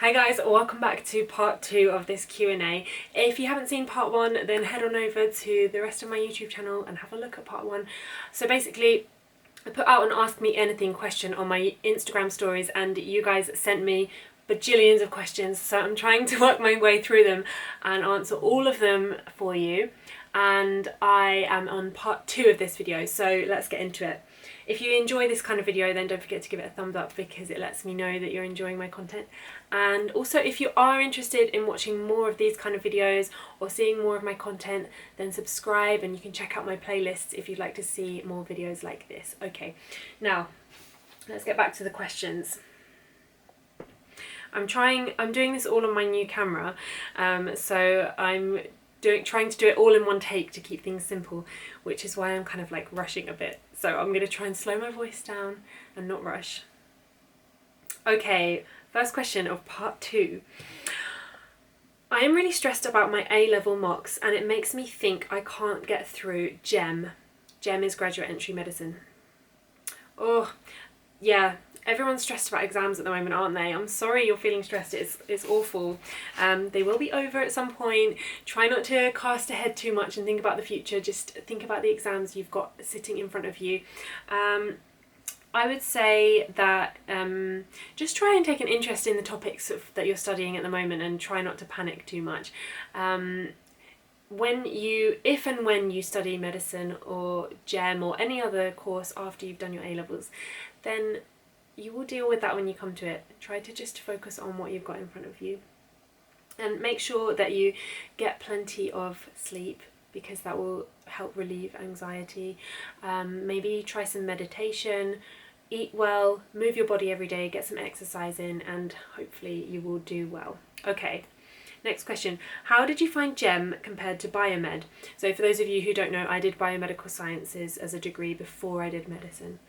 Hi guys, welcome back to part 2 of this Q&A. If you haven't seen part 1, then head on over to the rest of my YouTube channel and have a look at part 1. So basically, I put out an Ask Me Anything question on my Instagram stories and you guys sent me bajillions of questions, so I'm trying to work my way through them and answer all of them for you. And I am on part 2 of this video, so let's get into it. If you enjoy this kind of video, then don't forget to give it a thumbs up because it lets me know that you're enjoying my content. And also, if you are interested in watching more of these kind of videos or seeing more of my content, then subscribe and you can check out my playlists if you'd like to see more videos like this. Okay, now let's get back to the questions. I'm doing this all on my new camera, so I'm trying to do it all in one take to keep things simple, which is why I'm kind of like rushing a bit. So I'm going to try and slow my voice down and not rush. Okay, first question of part 2. I am really stressed about my A-level mocks and it makes me think I can't get through GEM. GEM is graduate entry medicine. Oh, yeah. Everyone's stressed about exams at the moment, aren't they? I'm sorry you're feeling stressed. It's awful. They will be over at some point. Try not to cast ahead too much and think about the future. Just think about the exams you've got sitting in front of you. I would say that just try and take an interest in the topics that you're studying at the moment and try not to panic too much. If and when you study medicine or GEM or any other course after you've done your A-levels, then you will deal with that when you come to it. Try to just focus on what you've got in front of you. And make sure that you get plenty of sleep because that will help relieve anxiety. Maybe try some meditation, eat well, move your body every day, get some exercise in, and hopefully you will do well. Okay. Next question. How did you find GEM compared to Biomed? So for those of you who don't know, I did biomedical sciences as a degree before I did medicine.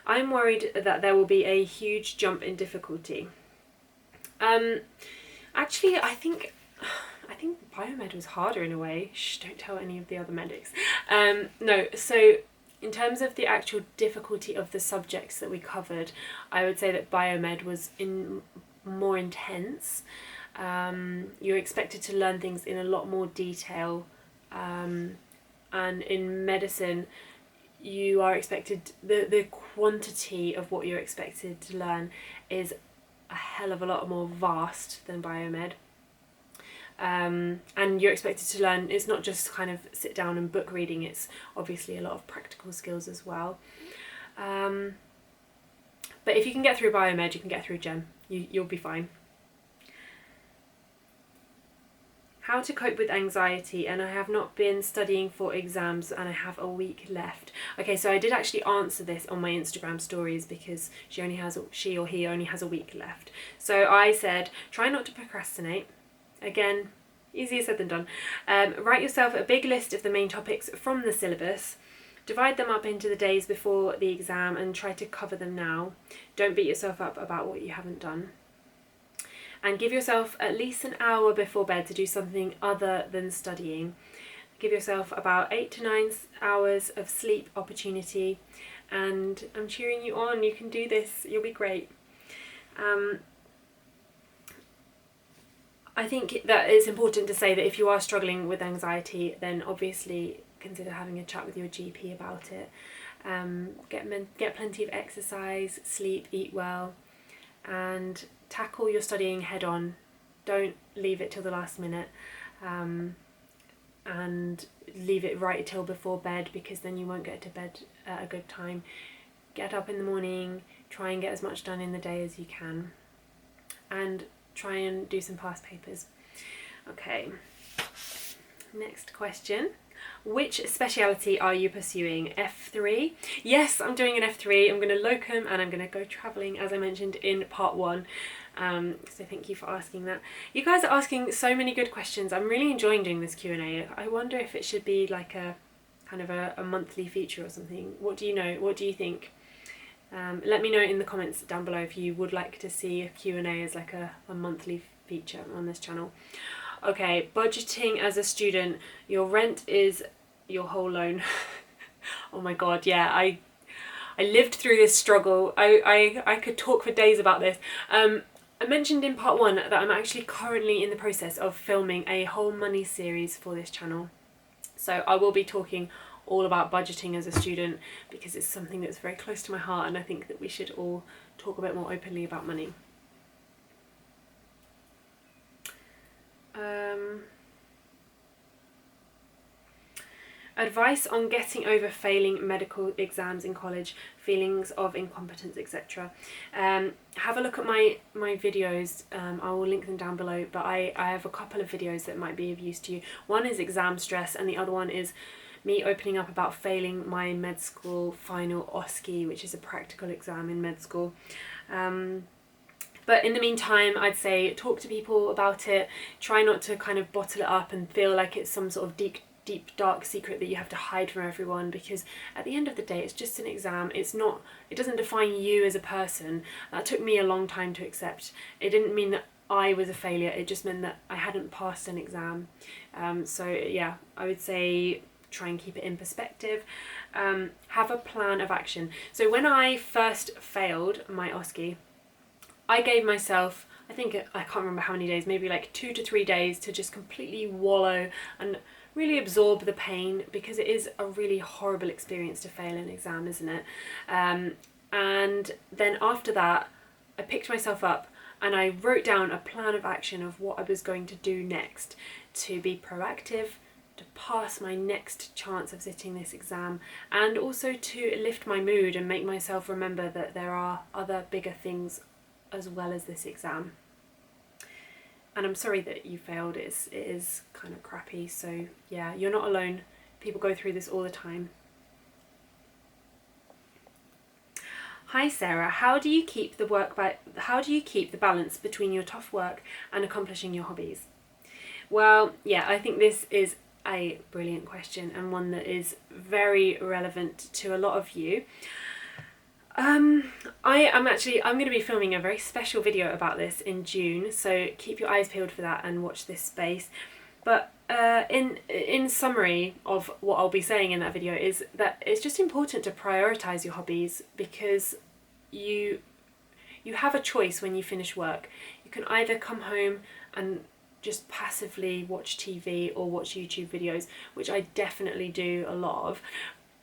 I'm worried that there will be a huge jump in difficulty. Actually, I think Biomed was harder in a way. Shh, don't tell any of the other medics. No, so in terms of the actual difficulty of the subjects that we covered, I would say that Biomed was more intense. You're expected to learn things in a lot more detail, and in medicine you are expected, the quantity of what you're expected to learn is a hell of a lot more vast than Biomed. And you're expected to learn, it's not just kind of sit down and book reading, it's obviously a lot of practical skills as well. But if you can get through Biomed, you can get through GEM. You'll be fine. How to cope with anxiety, and I have not been studying for exams and I have a week left. Okay, so I did actually answer this on my Instagram stories because she or he only has a week left. So I said, try not to procrastinate. Again, easier said than done. Write yourself a big list of the main topics from the syllabus. Divide them up into the days before the exam and try to cover them now. Don't beat yourself up about what you haven't done. And give yourself at least an hour before bed to do something other than studying. Give yourself about 8 to 9 hours of sleep opportunity. And I'm cheering you on. You can do this. You'll be great. I think that it's important to say that if you are struggling with anxiety, then obviously consider having a chat with your GP about it. Get plenty of exercise, sleep, eat well, and tackle your studying head on. Don't leave it till the last minute, and leave it right till before bed because then you won't get to bed at a good time. Get up in the morning, try and get as much done in the day as you can, and try and do some past papers. Okay, next question. Which speciality are you pursuing? F3? Yes, I'm doing an F3. I'm going to locum and I'm going to go travelling, as I mentioned in part 1. So thank you for asking that. You guys are asking so many good questions. I'm really enjoying doing this Q&A. I wonder if it should be like a kind of a monthly feature or something. What do you know? What do you think? Let me know in the comments down below if you would like to see a Q&A as like a monthly feature on this channel. Okay, budgeting as a student. Your rent is your whole loan. Oh my god, yeah, I lived through this struggle. I could talk for days about this. I mentioned in part 1 that I'm actually currently in the process of filming a whole money series for this channel. So I will be talking all about budgeting as a student because it's something that's very close to my heart, and I think that we should all talk a bit more openly about money. Advice on getting over failing medical exams in college, feelings of incompetence, etc. Have a look at my videos. I will link them down below, but I have a couple of videos that might be of use to you. One is exam stress, and the other one is me opening up about failing my med school final OSCE, which is a practical exam in med school. But in the meantime, I'd say talk to people about it. Try not to kind of bottle it up and feel like it's some sort of deep dark secret that you have to hide from everyone, because at the end of the day it's just an exam. It doesn't define you as a person. That took me a long time to accept. It didn't mean that I was a failure, it just meant that I hadn't passed an exam. So yeah, I would say try and keep it in perspective. Have a plan of action. So when I first failed my OSCE, I gave myself, I can't remember how many days, maybe like 2 to 3 days to just completely wallow and really absorb the pain, because it is a really horrible experience to fail an exam, isn't it? And then after that, I picked myself up and I wrote down a plan of action of what I was going to do next to be proactive, to pass my next chance of sitting this exam, and also to lift my mood and make myself remember that there are other bigger things as well as this exam. And I'm sorry that you failed. It is kind of crappy. So yeah, you're not alone. People go through this all the time. Hi Sarah, how do you keep the balance between your tough work and accomplishing your hobbies? Well, yeah, I think this is a brilliant question, and one that is very relevant to a lot of you. I'm going to be filming a very special video about this in June, so keep your eyes peeled for that and watch this space. But in summary of what I'll be saying in that video is that it's just important to prioritise your hobbies, because you have a choice when you finish work. You can either come home and just passively watch TV or watch YouTube videos, which I definitely do a lot of.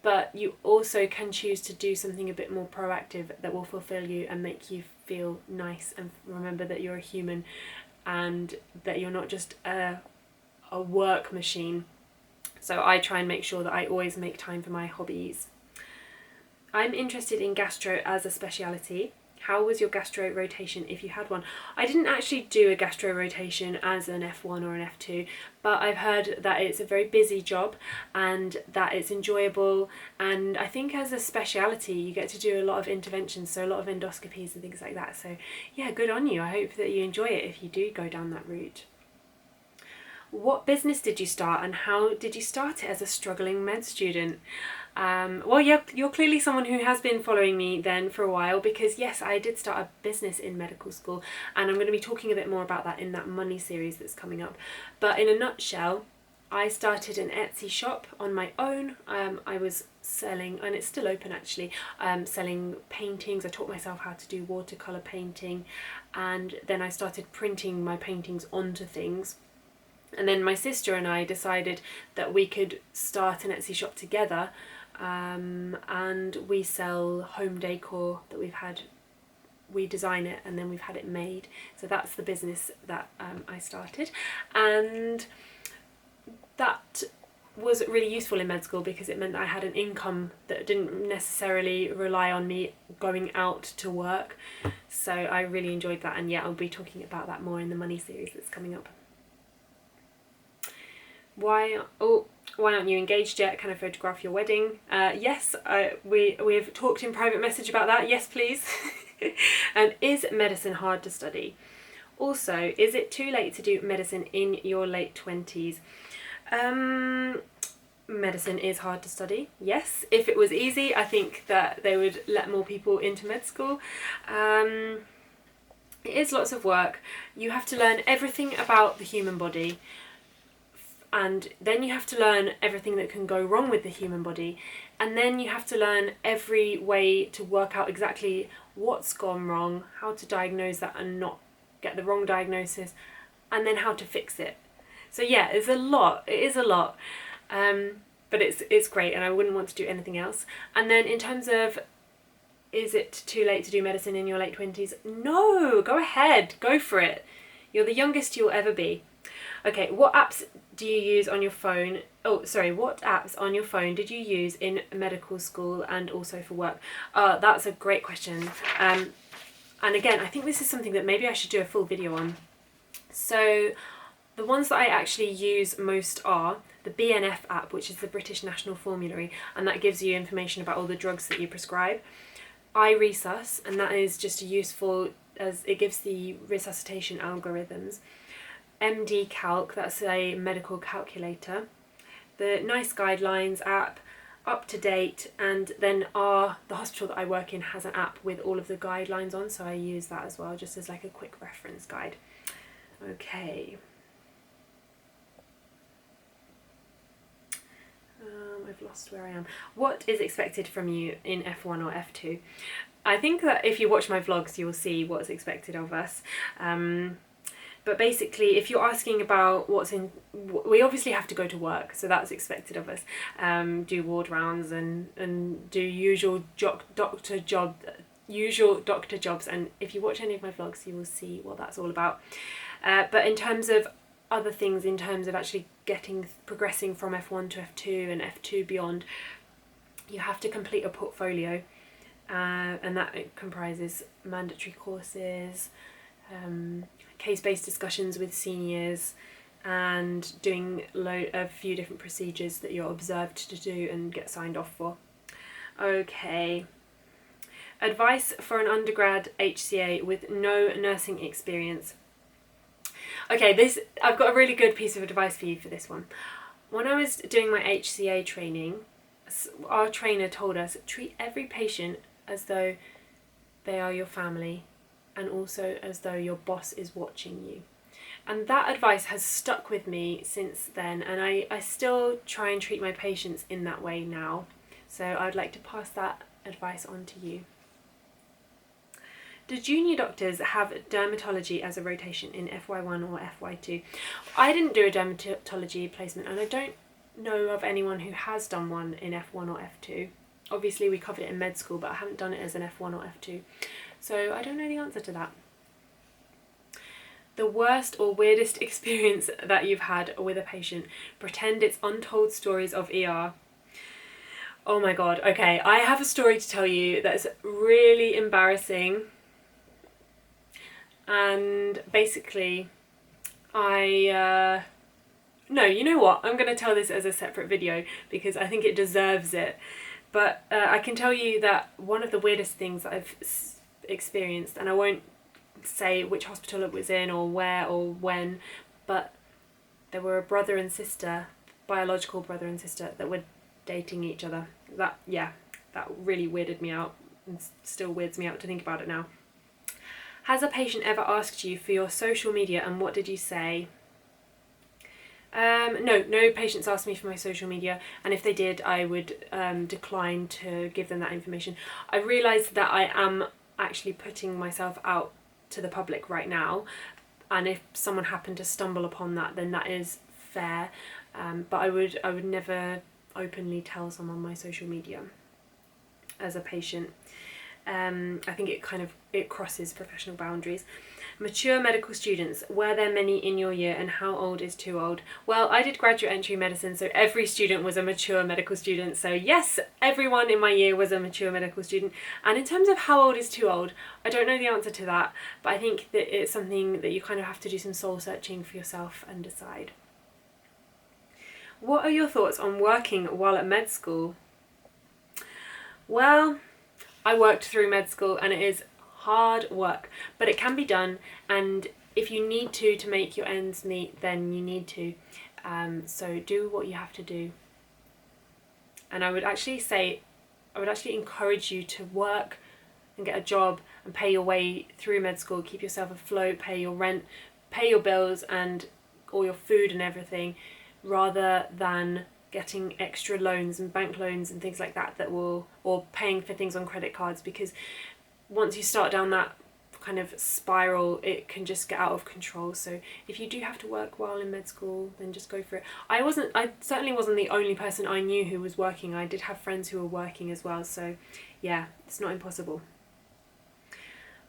But you also can choose to do something a bit more proactive that will fulfill you and make you feel nice, and remember that you're a human and that you're not just a work machine. So I try and make sure that I always make time for my hobbies. I'm interested in gastro as a speciality. How was your gastro rotation if you had one? I didn't actually do a gastro rotation as an F1 or an F2, but I've heard that it's a very busy job and that it's enjoyable, and I think as a speciality you get to do a lot of interventions, so a lot of endoscopies and things like that. So yeah, good on you. I hope that you enjoy it if you do go down that route. What business did you start, and how did you start it as a struggling med student? Well, yeah, you're clearly someone who has been following me then for a while, because yes, I did start a business in medical school, and I'm going to be talking a bit more about that in that money series that's coming up. But in a nutshell, I started an Etsy shop on my own. I was selling, and it's still open actually, selling paintings. I taught myself how to do watercolour painting, and then I started printing my paintings onto things. And then my sister and I decided that we could start an Etsy shop together, and we sell home decor that we design it and then we've had it made. So that's the business that I started, and that was really useful in med school because it meant that I had an income that didn't necessarily rely on me going out to work. So I really enjoyed that, and yeah, I'll be talking about that more in the money series that's coming up. Why aren't you engaged yet? Can I photograph your wedding? Yes, we've talked in private message about that. Yes, please. And is medicine hard to study? Also, is it too late to do medicine in your late 20s? Medicine is hard to study, yes. If it was easy, I think that they would let more people into med school. It is lots of work. You have to learn everything about the human body, and then you have to learn everything that can go wrong with the human body, and then you have to learn every way to work out exactly what's gone wrong, how to diagnose that and not get the wrong diagnosis, and then how to fix it. So yeah, it's a lot. It is a lot, but it's great, and I wouldn't want to do anything else. And then in terms of, is it too late to do medicine in your late 20s? No, go ahead, go for it. You're the youngest you'll ever be. Okay, what apps do you use on your phone? Oh, sorry, what apps on your phone did you use in medical school and also for work? That's a great question. And again, I think this is something that maybe I should do a full video on. So the ones that I actually use most are the BNF app, which is the British National Formulary, and that gives you information about all the drugs that you prescribe. iResus, and that is just useful as it gives the resuscitation algorithms. MD Calc, that's a medical calculator. The Nice Guidelines app, Up to Date, and then the hospital that I work in has an app with all of the guidelines on, so I use that as well, just as like a quick reference guide. Okay. I've lost where I am. What is expected from you in F1 or F2? I think that if you watch my vlogs, you will see what's expected of us. But basically, if you're asking about we obviously have to go to work, so that's expected of us. Do ward rounds and do usual doctor jobs, and if you watch any of my vlogs, you will see what that's all about. But in terms of other things, in terms of actually progressing from F1 to F2 and F2 beyond, you have to complete a portfolio, and that comprises mandatory courses, case-based discussions with seniors, and doing a few different procedures that you're observed to do and get signed off for. Okay. Advice for an undergrad HCA with no nursing experience. Okay, I've got a really good piece of advice for you for this one. When I was doing my HCA training, our trainer told us, treat every patient as though they are your family, and also as though your boss is watching you. And that advice has stuck with me since then, and I still try and treat my patients in that way now. So I'd like to pass that advice on to you. Do junior doctors have dermatology as a rotation in FY1 or FY2? I didn't do a dermatology placement, and I don't know of anyone who has done one in F1 or F2. Obviously we covered it in med school, but I haven't done it as an F1 or F2. So I don't know the answer to that. The worst or weirdest experience that you've had with a patient. Pretend it's untold stories of ER. Oh my god, okay, I have a story to tell you that's really embarrassing. And basically, no, you know what? I'm going to tell this as a separate video because I think it deserves it. But I can tell you that one of the weirdest things that I've experienced, and I won't say which hospital it was in or where or when, but there were a brother and sister, biological brother and sister, that were dating each other. That really weirded me out, and still weirds me out to think about it now. Has a patient ever asked you for your social media, and what did you say? No patients asked me for my social media, and if they did, I would decline to give them that information. I realise that I am actually putting myself out to the public right now, and if someone happened to stumble upon that, then that is fair, but I would never openly tell someone my social media as a patient. I think it crosses professional boundaries. Mature medical students, were there many in your year, and how old is too old? Well, I did graduate entry medicine, so every student was a mature medical student. So yes, everyone in my year was a mature medical student. And in terms of how old is too old, I don't know the answer to that, but I think that it's something that you kind of have to do some soul searching for yourself and decide. What are your thoughts on working while at med school? Well, I worked through med school, and it is hard work, but it can be done, and if you need to make your ends meet, then you need to. So do what you have to do. And I would actually encourage you to work and get a job and pay your way through med school, keep yourself afloat, pay your rent, pay your bills and all your food and everything, rather than getting extra loans and bank loans and things like that or paying for things on credit cards, because once you start down that kind of spiral, it can just get out of control. So if you do have to work while in med school, then just go for it. I certainly wasn't the only person I knew who was working. I did have friends who were working as well, so yeah, it's not impossible.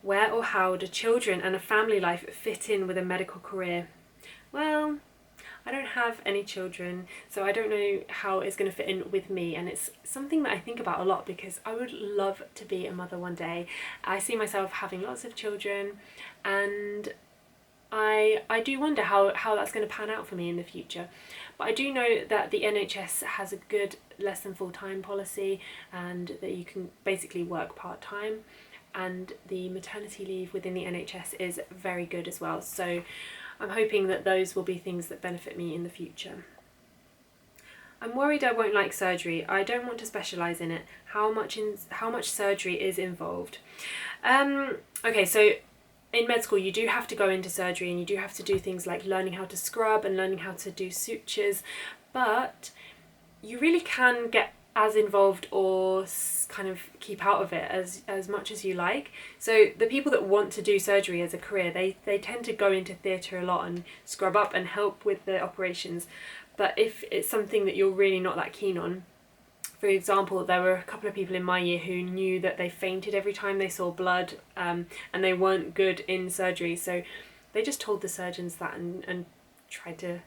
Where or how do children and a family life fit in with a medical career? Well, I don't have any children, so I don't know how it's going to fit in with me, and it's something that I think about a lot because I would love to be a mother one day. I see myself having lots of children, and I do wonder how that's going to pan out for me in the future. But I do know that the NHS has a good less than full-time policy, and that you can basically work part-time, and the maternity leave within the NHS is very good as well. So I'm hoping that those will be things that benefit me in the future. I'm worried I won't like surgery. I don't want to specialise in it. How much surgery is involved? Okay, so in med school you do have to go into surgery, and you do have to do things like learning how to scrub and learning how to do sutures, but you really can get as involved or kind of keep out of it as much as you like. So the people that want to do surgery as a career, they tend to go into theatre a lot and scrub up and help with the operations. But if it's something that you're really not that keen on, for example, there were a couple of people in my year who knew that they fainted every time they saw blood, and they weren't good in surgery, so they just told the surgeons that and tried to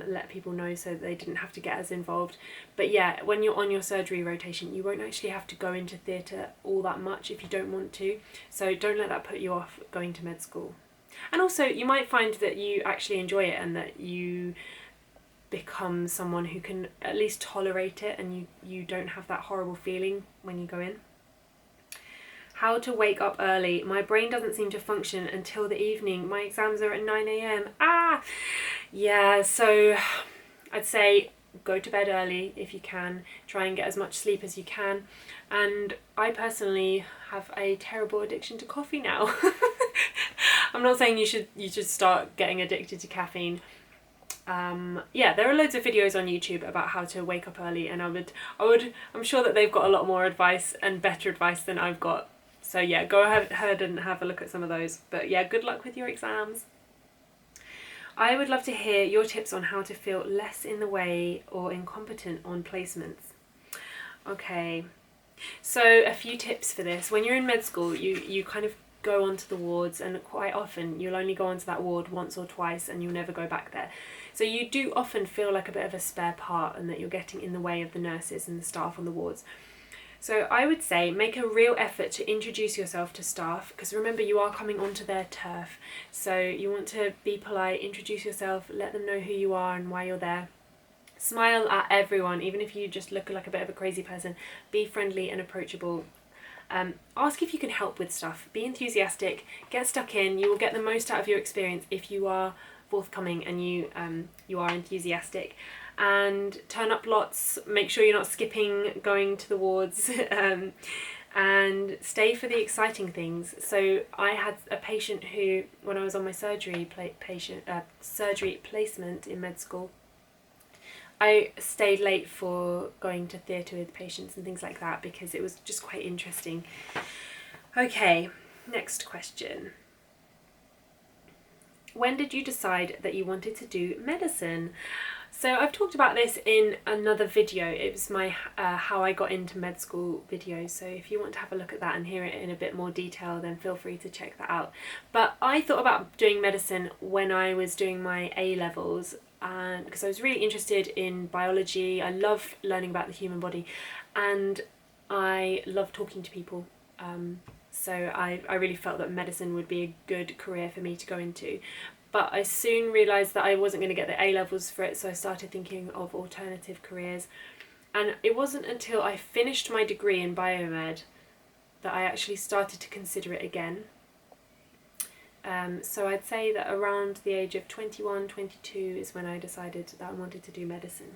let people know so that they didn't have to get as involved. But yeah, when you're on your surgery rotation, you won't actually have to go into theatre all that much if you don't want to, so don't let that put you off going to med school. And also you might find that you actually enjoy it, and that you become someone who can at least tolerate it, and you don't have that horrible feeling when you go in. How to wake up early. My brain doesn't seem to function until the evening. My exams are at 9 a.m. Yeah, so I'd say go to bed early if you can. Try and get as much sleep as you can. And I personally have a terrible addiction to coffee now. I'm not saying you should start getting addicted to caffeine. Yeah, there are loads of videos on YouTube about how to wake up early, and I'm sure that they've got a lot more advice and better advice than I've got. So yeah, go ahead and have a look at some of those. But yeah, good luck with your exams. I would love to hear your tips on how to feel less in the way or incompetent on placements. Okay, so a few tips for this. When you're in med school, you kind of go onto the wards, and quite often you'll only go onto that ward once or twice and you'll never go back there. So you do often feel like a bit of a spare part, and that you're getting in the way of the nurses and the staff on the wards. So I would say make a real effort to introduce yourself to staff, because remember, you are coming onto their turf. So you want to be polite, introduce yourself, let them know who you are and why you're there. Smile at everyone, even if you just look like a bit of a crazy person. Be friendly and approachable. Ask if you can help with stuff. Be enthusiastic, get stuck in. You will get the most out of your experience if you are forthcoming and you are enthusiastic. And turn up lots, make sure you're not skipping going to the wards, and stay for the exciting things. So I had a patient who, when I was on my surgery placement in med school, I stayed late for going to theatre with patients and things like that, because it was just quite interesting. Okay, next question. When did you decide that you wanted to do medicine? So I've talked about this in another video. It was my how I got into med school video. So if you want to have a look at that and hear it in a bit more detail, then feel free to check that out. But I thought about doing medicine when I was doing my A-levels, and because I was really interested in biology. I love learning about the human body, and I love talking to people. So I really felt that medicine would be a good career for me to go into. But I soon realised that I wasn't going to get the A-levels for it, so I started thinking of alternative careers. And it wasn't until I finished my degree in Biomed that I actually started to consider it again. So I'd say that around the age of 21, 22 is when I decided that I wanted to do medicine.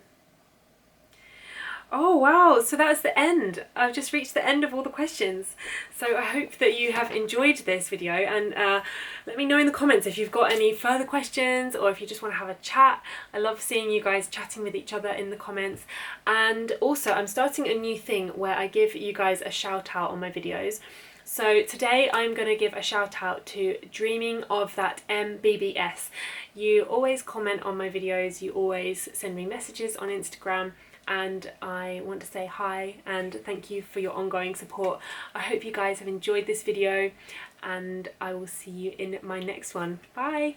Oh wow, so that's the end. I've just reached the end of all the questions. So I hope that you have enjoyed this video, and let me know in the comments if you've got any further questions, or if you just want to have a chat. I love seeing you guys chatting with each other in the comments. And also I'm starting a new thing where I give you guys a shout out on my videos. So today I'm going to give a shout out to Dreaming of That MBBS. You always comment on my videos, you always send me messages on Instagram, and I want to say hi and thank you for your ongoing support. I hope you guys have enjoyed this video and I will see you in my next one. Bye!